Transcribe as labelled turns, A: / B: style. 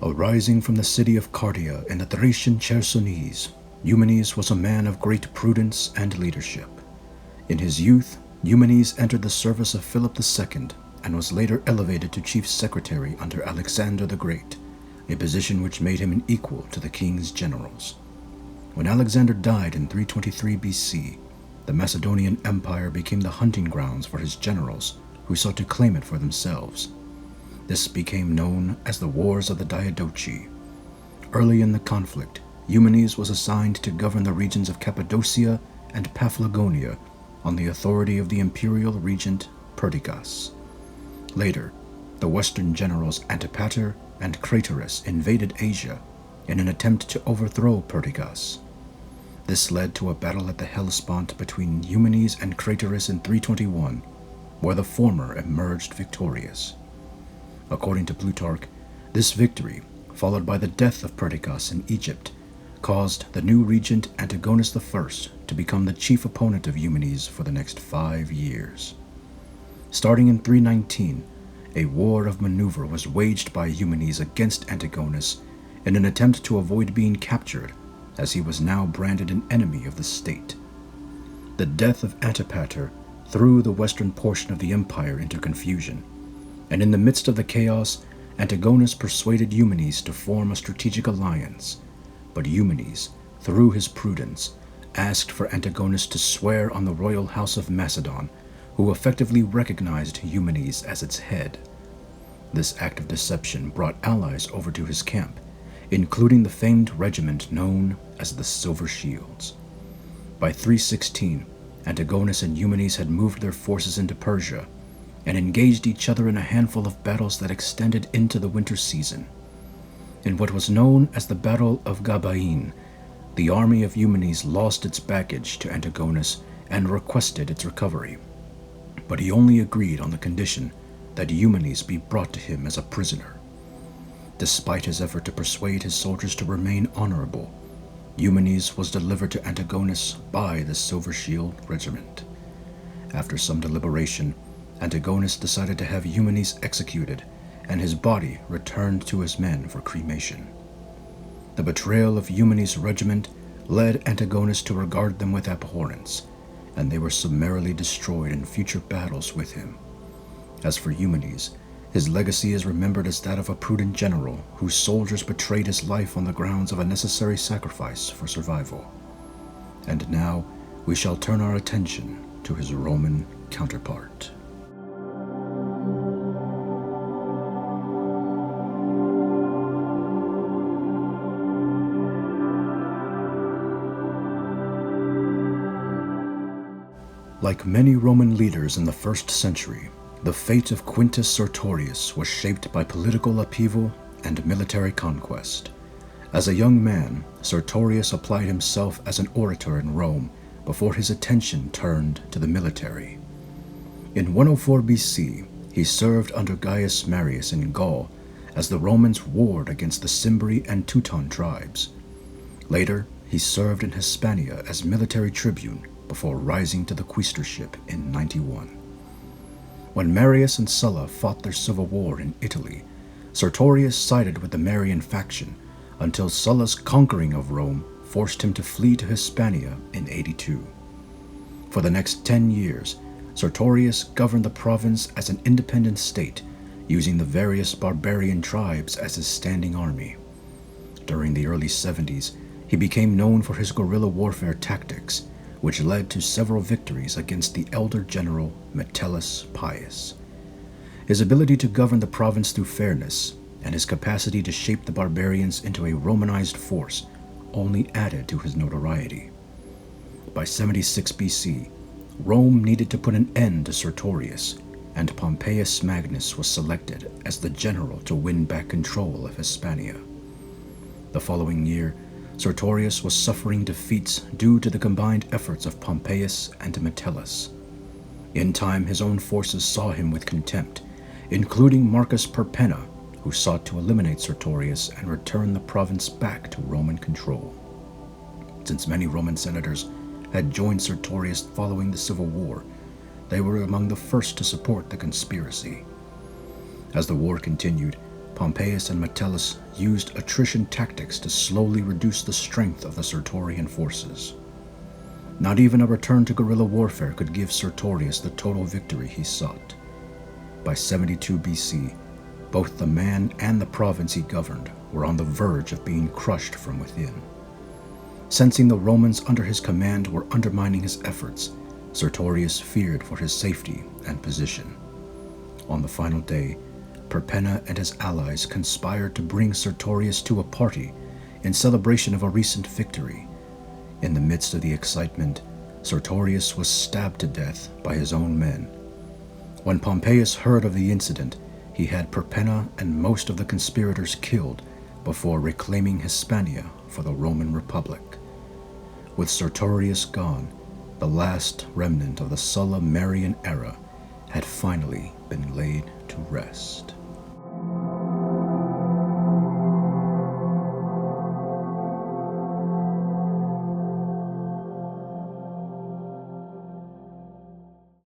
A: Arising from the city of Cardia in the Thracian Chersonese, Eumenes was a man of great prudence and leadership. In his youth, Eumenes entered the service of Philip II and was later elevated to chief secretary under Alexander the Great, a position which made him an equal to the king's generals. When Alexander died in 323 BC, the Macedonian Empire became the hunting grounds for his generals, who sought to claim it for themselves. This became known as the Wars of the Diadochi. Early in the conflict, Eumenes was assigned to govern the regions of Cappadocia and Paphlagonia on the authority of the imperial regent Perdiccas. Later, the western generals Antipater and Craterus invaded Asia in an attempt to overthrow Perdiccas. This led to a battle at the Hellespont between Eumenes and Craterus in 321, where the former emerged victorious. According to Plutarch, this victory, followed by the death of Perdiccas in Egypt, caused the new regent Antigonus I to become the chief opponent of Eumenes for the next 5 years. Starting in 319, a war of maneuver was waged by Eumenes against Antigonus in an attempt to avoid being captured, as he was now branded an enemy of the state. The death of Antipater threw the western portion of the empire into confusion, and in the midst of the chaos, Antigonus persuaded Eumenes to form a strategic alliance. But Eumenes, through his prudence, asked for Antigonus to swear on the royal house of Macedon, who effectively recognized Eumenes as its head. This act of deception brought allies over to his camp, including the famed regiment known as the Silver Shields. By 316, Antigonus and Eumenes had moved their forces into Persia and engaged each other in a handful of battles that extended into the winter season. In what was known as the Battle of Gabain, the army of Eumenes lost its baggage to Antigonus and requested its recovery. But he only agreed on the condition that Eumenes be brought to him as a prisoner. Despite his effort to persuade his soldiers to remain honorable, Eumenes was delivered to Antigonus by the Silver Shield Regiment. After some deliberation, Antigonus decided to have Eumenes executed and his body returned to his men for cremation. The betrayal of Eumenes' regiment led Antigonus to regard them with abhorrence, and they were summarily destroyed in future battles with him. As for Eumenes, his legacy is remembered as that of a prudent general whose soldiers betrayed his life on the grounds of a necessary sacrifice for survival. And now we shall turn our attention to his Roman counterpart. Like many Roman leaders in the 1st century, the fate of Quintus Sertorius was shaped by political upheaval and military conquest. As a young man, Sertorius applied himself as an orator in Rome before his attention turned to the military. In 104 BC, he served under Gaius Marius in Gaul as the Romans warred against the Cimbri and Teuton tribes. Later, he served in Hispania as military tribune before rising to the quaestorship in 91. When Marius and Sulla fought their civil war in Italy, Sertorius sided with the Marian faction until Sulla's conquering of Rome forced him to flee to Hispania in 82. For the next 10 years, Sertorius governed the province as an independent state, using the various barbarian tribes as his standing army. During the early 70s, he became known for his guerrilla warfare tactics, which led to several victories against the elder general Metellus Pius. His ability to govern the province through fairness and his capacity to shape the barbarians into a Romanized force only added to his notoriety. By 76 BC, Rome needed to put an end to Sertorius, and Pompeius Magnus was selected as the general to win back control of Hispania. The following year, Sertorius was suffering defeats due to the combined efforts of Pompeius and Metellus. In time, his own forces saw him with contempt, including Marcus Perpenna, who sought to eliminate Sertorius and return the province back to Roman control. Since many Roman senators had joined Sertorius following the Civil War, they were among the first to support the conspiracy. As the war continued, Pompeius and Metellus used attrition tactics to slowly reduce the strength of the Sertorian forces. Not even a return to guerrilla warfare could give Sertorius the total victory he sought. By 72 BC, both the man and the province he governed were on the verge of being crushed from within. Sensing the Romans under his command were undermining his efforts, Sertorius feared for his safety and position. On the final day, Perpenna and his allies conspired to bring Sertorius to a party in celebration of a recent victory. In the midst of the excitement, Sertorius was stabbed to death by his own men. When Pompeius heard of the incident, he had Perpenna and most of the conspirators killed before reclaiming Hispania for the Roman Republic. With Sertorius gone, the last remnant of the Sulla-Marian era had finally been laid to rest.